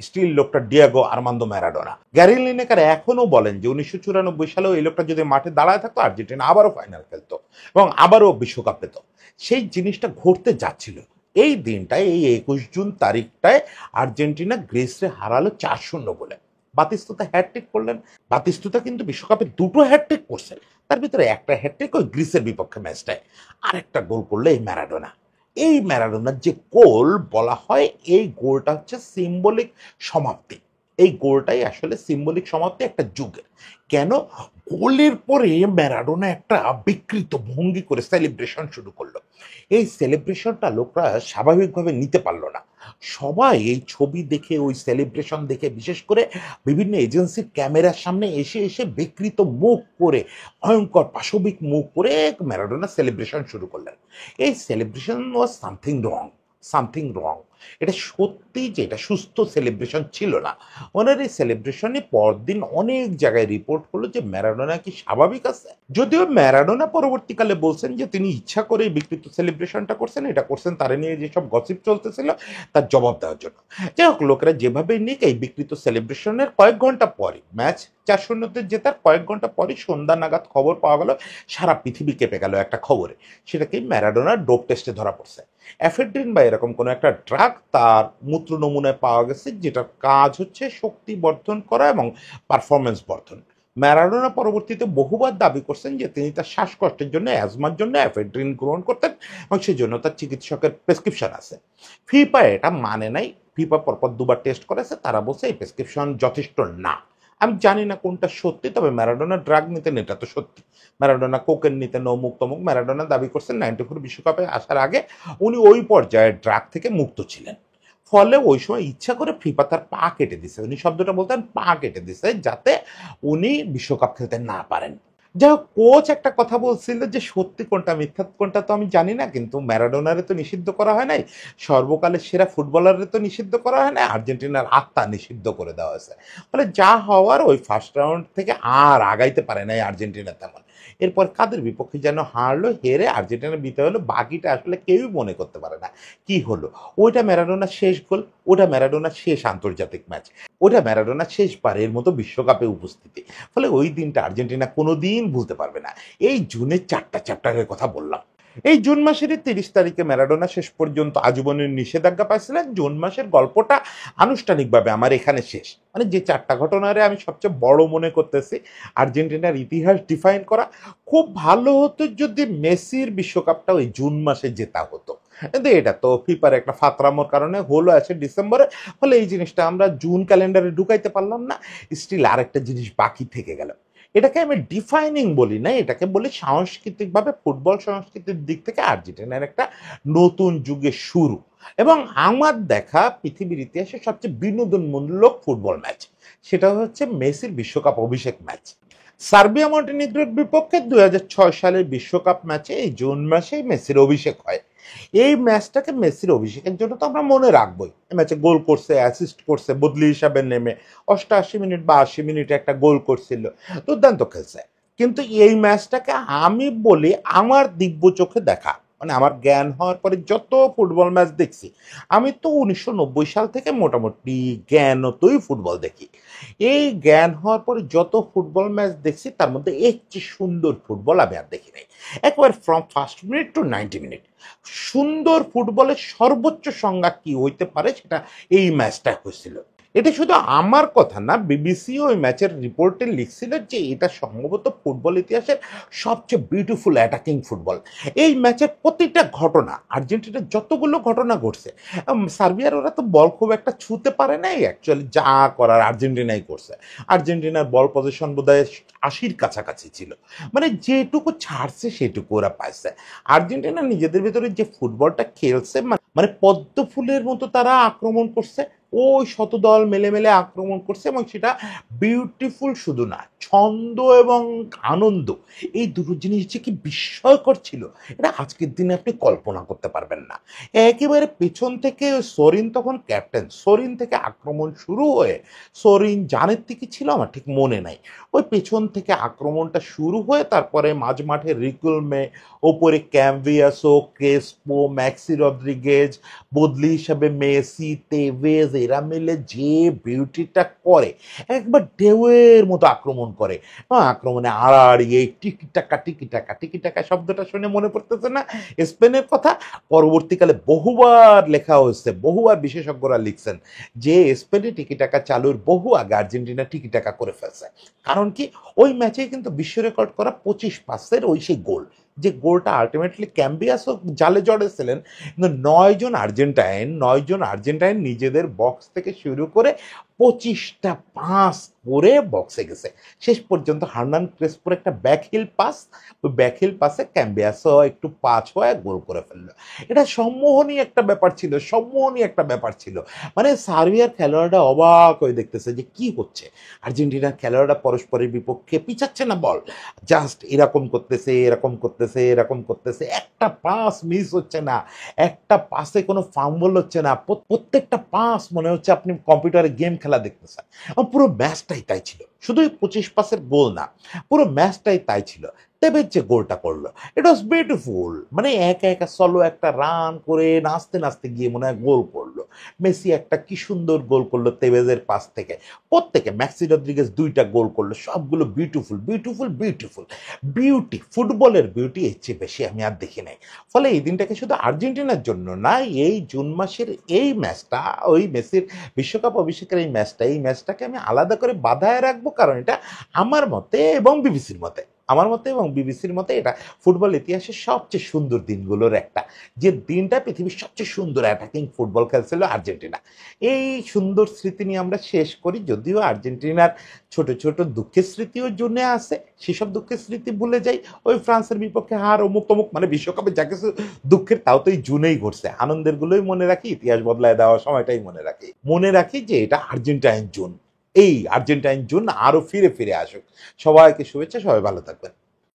স্টিল লোকটা Diego Armando Maradona. Gary Lineker এখনো বলেন যে 1994 সালেও এই লোকটা যদি মাঠে দাঁড়ায় থাকতো, আর্জেন্টিনা আবারও ফাইনাল খেলতো এবং আবারও বিশ্বকাপ পেত। সেই জিনিসটা ঘটতে যাচ্ছিল এই দিনটায়, এই 21 জুন তারিখটায়। আর্জেন্টিনা গ্রিসে হারালো 4-0 বলে। বাতিস্তুতা হ্যাটট্রিক করলেন। বাতিস্তুতা কিন্তু বিশ্বকাপে 2টো হ্যাটট্রিক করছেন, তার ভিতরে একটা হ্যাটট্রিক ওই গ্রিসের বিপক্ষে ম্যাচটায়, আর একটা গোল করলো এই ম্যারাডোনা। এই ম্যারাডোনার যে গোল বলা হয়, এই গোলটা হচ্ছে সিম্বলিক সমাপ্তি। এই গোলটাই আসলে সিম্বলিক সমাপ্তি একটা যুগের। কেন? গোলের পরে ম্যারাডোনা একটা বিকৃত ভঙ্গি করে সেলিব্রেশন শুরু করলো। এই সেলিব্রেশনটা লোকরা স্বাভাবিকভাবে নিতে পারলো না। সবাই এই ছবি দেখে, ওই সেলিব্রেশন দেখে, বিশেষ করে বিভিন্ন এজেন্সির ক্যামেরার সামনে এসে এসে বিকৃত মুখ করে, ভয়ঙ্কর পাশবিক মুখ করে ম্যারাডোনা সেলিব্রেশন শুরু করলেন। এই সেলিব্রেশন ওয়াজ সামথিং রং। এটা সত্যি যে এটা সুস্থ সেলিব্রেশন ছিল না। ওনার এই সেলিব্রেশনে পরদিন অনেক জায়গায় রিপোর্ট হলো যে ম্যারাডোনা কি স্বাভাবিক আছে। যদিও ম্যারাডোনা পরবর্তীকালে বলছেন যে তিনি ইচ্ছা করে এই বিকৃত সেলিব্রেশনটা করছেন, এটা করছেন তারা নিয়ে যেসব গসিপ চলতেছিল তার জবাব দেওয়ার জন্য। যাই হোক, লোকেরা যেভাবে নিক, এই বিকৃত সেলিব্রেশনের কয়েক ঘন্টা পরে ম্যাচ 4-0-তে জেতার কয়েক ঘন্টা পরে সন্ধ্যা নাগাদ খবর পাওয়া গেল, সারা পৃথিবী কেঁপে গেল একটা খবরে। সেটা কি? ম্যারাডোনার ডোপ টেস্টে ধরা পড়ছে এফেড্রিন বা এরকম কোনো একটা ড্রাগ তার মূত্র নমুনায় পাওয়া গেছে, যেটার কাজ হচ্ছে শক্তি বর্ধন করা এবং পারফরমেন্স বর্ধন। ম্যারাডোনা পরবর্তীতে বহুবার দাবি করছেন যে তিনি তার শ্বাসকষ্টের জন্য, অ্যাজমার জন্য এফেড্রিন গ্রহণ করতেন এবং সেজন্য তার চিকিৎসকের প্রেসক্রিপশন আছে। ফিফা এটা মানে নাই। ফিফা পরপর দুবার টেস্ট করেছে, তারা বলছে এই প্রেসক্রিপশন যথেষ্ট না। আমি জানি না কোনটা সত্যি, তবে ম্যারাডোনা ড্রাগ নিতেন এটা তো সত্যি। ম্যারাডোনা কোকেন নিতেন, অমুক তমুক। ম্যারাডোনা দাবি করছেন 94 বিশ্বকাপে আসার আগে উনি ওই পর্যায়ে ড্রাগ থেকে মুক্ত ছিলেন। ফলে ওই সময় ইচ্ছা করে ফিফা তার পা কেটে দিছে, উনি শব্দটা বলতেন পা কেটে দিছে, যাতে উনি বিশ্বকাপ খেলতে না পারেন। যাই হোক, কোচ একটা কথা বলছিল যে সত্যি কোনটা মিথ্যা কোনটা তো আমি জানি না, কিন্তু ম্যারাডোনারে তো নিষিদ্ধ করা হয় নাই, সর্বকালের সেরা ফুটবলারে তো নিষিদ্ধ করা হয় না, আর্জেন্টিনার আত্মা নিষিদ্ধ করে দেওয়া হয়েছে। ফলে যা হওয়ার ওই ফার্স্ট রাউন্ড থেকে আর আগাইতে পারে নাই আর্জেন্টিনা তেমন। এরপর কাদের বিপক্ষে যেন হারলো, হেরে আর্জেন্টিনা বিদায় হলো, বাকিটা আসলে কেউই মনে করতে পারে না কি হলো। ওইটা ম্যারাডোনার শেষ গোল, ওটা ম্যারাডোনার শেষ আন্তর্জাতিক ম্যাচ, ওটা ম্যারাডোনার শেষবারের মতো বিশ্বকাপে উপস্থিতি। ফলে ওই দিনটা আর্জেন্টিনা কোনোদিন ভুলতে পারবে না। এই জুনের 4টা চ্যাপ্টারের কথা বললাম। এই জুন মাসের 30 তারিখে ম্যারাডোনা শেষ পর্যন্ত আজীবনের নিষেধাজ্ঞা পাইছিলেন। জুন মাসের গল্পটা আনুষ্ঠানিকভাবে আমার এখানে শেষ। মানে যে 4টা ঘটনারে আমি সবচেয়ে বড় মনে করতেছি আর্জেন্টিনার ইতিহাস ডিফাইন করা। খুব ভালো হতো যদি মেসির বিশ্বকাপটা ওই জুন মাসে জেতা হতো, কিন্তু এটা তো ফিফার একটা ফাতরামোর কারণে হলো আছে ডিসেম্বরে। ফলে এই জিনিসটা আমরা জুন ক্যালেন্ডারে ঢুকাইতে পারলাম না। স্টিল আরেকটা জিনিস বাকি থেকে গেল। এটাকে আমি ডিফাইনিং বলি না, এটাকে বলি সাংস্কৃতিকভাবে ফুটবল সংস্কৃতির দিক থেকে আর্জেন্টিনার একটা নতুন যুগের শুরু। এবং আমার দেখা পৃথিবীর ইতিহাসে সবচেয়ে বিনোদনমূলক ফুটবল ম্যাচ, সেটা হচ্ছে মেসির বিশ্বকাপ অভিষেক ম্যাচ। সার্বিয়া মন্টিনিগ্রোর বিপক্ষে 2006 সালের বিশ্বকাপ ম্যাচে এই জুন মাসেই মেসির অভিষেক হয়। এই ম্যাচটাকে মেসির অভিষেকের জন্য তো আমরা মনে রাখবোই। এই ম্যাচে গোল করছে, অ্যাসিস্ট করছে, বদলি হিসাবে নেমে 88 মিনিট বা 80 মিনিটে একটা গোল করছিল, দুর্দান্ত খেলছে। কিন্তু এই ম্যাচটাকে আমি বলি আমার দিব্য চোখে দেখা, মানে আমার জ্ঞান হওয়ার পরে যত ফুটবল ম্যাচ দেখছি, আমি তো 1990 সাল থেকে মোটামুটি জ্ঞানতই ফুটবল দেখি। এই জ্ঞান হওয়ার পরে যত ফুটবল ম্যাচ দেখছি তার মধ্যে এর চেয়ে সুন্দর ফুটবল আমি আর দেখি নাই। একবার from first minute to 90 minute সুন্দর ফুটবলের সর্বোচ্চ সংজ্ঞা কি হইতে পারে সেটা এই ম্যাচটা হয়েছিল। এটা শুধু আমার কথা না, বিবিসিও ওই ম্যাচের রিপোর্টে লিখছিল যে এটা সম্ভবত ফুটবল ইতিহাসের সবচেয়ে বিউটিফুল অ্যাটাকিং ফুটবল। এই ম্যাচের প্রতিটা ঘটনা, আর্জেন্টিনার যতগুলো ঘটনা ঘটছে, সার্বিয়ার ওরা তো বল খুব একটা ছুঁতে পারে নাই, অ্যাকচুয়ালি যা করার আর্জেন্টিনাই করছে। আর্জেন্টিনার বল পজিশন বোধহয় 80-র কাছাকাছি ছিল, মানে যেটুকু ছাড়ছে সেটুকু ওরা পাইছে। আর্জেন্টিনা নিজেদের ভিতরে যে ফুটবলটা খেলছে, মানে পদ্ম ফুলের মতো তারা আক্রমণ করছে, ওই শতদল মেলে মেলে আক্রমণ করছে, এবং সেটা বিউটিফুল শুধু না, ছন্দ এবং আনন্দ, এই দুটো জিনিস যে কি বিস্ময়কর ছিল এটা আজকের দিনে আপনি কল্পনা করতে পারবেন না। একেবারে পেছন থেকে সরিন তখন ক্যাপ্টেন, সরিন থেকে আক্রমণ শুরু হয়ে, সরিন জানের দিকে ছিল আমার ঠিক মনে নাই, ওই পেছন থেকে আক্রমণটা শুরু হয়ে তারপরে মাঝ মাঠে রিকুলমে, ওপরে ক্যাম্বিয়াসো, ক্রেসপো, ম্যাক্সি রদ্রিগেজ, বদলি হিসাবে মেসি, তেভেজ, এরা মিলে যে বিউটিটা করে, একবার ঢেউয়ের মতো আক্রমণ করে। আক্রমণে আড়াআড়ি এই টিকি টাকা টিকি টাকা টিকি টাকা শব্দটা শুনে মনে পড়তেছে না স্পেনের কথা? পরবর্তীকালে বহুবার লেখা হয়েছে, বহুবার বিশেষজ্ঞরা লিখছেন যে স্পেনে টিকি টাকা চালুর বহু আগে আর্জেন্টিনা টিকি টাকা করে ফেলছে। কারণ কি, ওই ম্যাচে কিন্তু বিশ্ব রেকর্ড করা 25 পাসের ওই সেই গোল, যে গোলটা আলটিমেটলি ক্যাম্বিয়াসও জালে জড়েছিলেন, কিন্তু 9 জন আর্জেন্টাইন নিজেদের বক্স থেকে শুরু করে 25টা পাস করে বক্সে গেছে। শেষ পর্যন্ত হার্নান ক্রেসপোর একটা ব্যাকহিল পাস, ওই ব্যাকহিল পাসে ক্যাম্বিয়াসও একটু পাঁচ হয়ে গোল করে ফেললো। এটা সম্মোহনী একটা ব্যাপার ছিল, সম্মোহনী একটা ব্যাপার ছিল। মানে সার্বিয়ার খেলোয়াড়রা অবাক হয়ে দেখতেছে যে কি হচ্ছে, আর্জেন্টিনার খেলোয়াড়রা পরস্পরের বিপক্ষে পিছাচ্ছে না বল, জাস্ট এরকম করতেছে, এরকম করতেছে, এরকম করতেছে, একটা পাস মিস হচ্ছে না, একটা পাসে কোনো ফাম্বল হচ্ছে না, প্রত্যেকটা পাস মনে হচ্ছে আপনি কম্পিউটারে গেম খেলা দেখতেছেন। পুরো ম্যাচটাই তাই ছিল, শুধু 25 পাসের গোল না, পুরো ম্যাচটাই তাই ছিল। তেবের যে গোলটা করলো, ইট ওয়াজ বিউটিফুল, মানে একা একা সলো একটা রান করে নাচতে নাচতে গিয়ে মনে হয় গোল করলো। মেসি একটা কি সুন্দর গোল করলো তেভেজের পাস থেকে, প্রত্যেকে ম্যাক্সি রদ্রিগেজ 2টা গোল করলো, সবগুলো বিউটিফুল বিউটিফুল বিউটিফুল বিউটি, ফুটবলের বিউটি এর চেয়ে বেশি আমি আর দেখি নাই। ফলে এই দিনটাকে শুধু আর্জেন্টিনার জন্য না, এই জুন মাসের এই ম্যাচটা, ওই মেসির বিশ্বকাপ অভিষেকের এই ম্যাচটাকে আমি আলাদা করে বাঁধায় রাখবো, কারণ এটা আমার মতে এবং বিবিসির মতে, আমার মতে এবং বিবিসির মতে এটা ফুটবল ইতিহাসের সবচেয়ে সুন্দর দিনগুলোর একটা, যে দিনটা পৃথিবীর সবচেয়ে সুন্দর অ্যাটাকিং ফুটবল খেলছিল আর্জেন্টিনা। এই সুন্দর স্মৃতি নিয়ে আমরা শেষ করি, যদিও আর্জেন্টিনার ছোট ছোট দুঃখের স্মৃতিও জুনে আছে, সেসব দুঃখের স্মৃতি ভুলে যাই, ওই ফ্রান্সের বিপক্ষে হার অমুক তমুক, মানে বিশ্বকাপে যা কিছু দুঃখের তাও তো এই জুনেই ঘটছে, আনন্দের গুলোই মনে রাখি, ইতিহাস বদলায় দেওয়ার সময়টাই মনে রাখি যে এটা আর্জেন্টাইন জুন। এই আর্জেন্টাইন জুন আরো ফিরে ফিরে আসুক। সবাইকে শুভেচ্ছা, সবাই ভালো থাকবেন।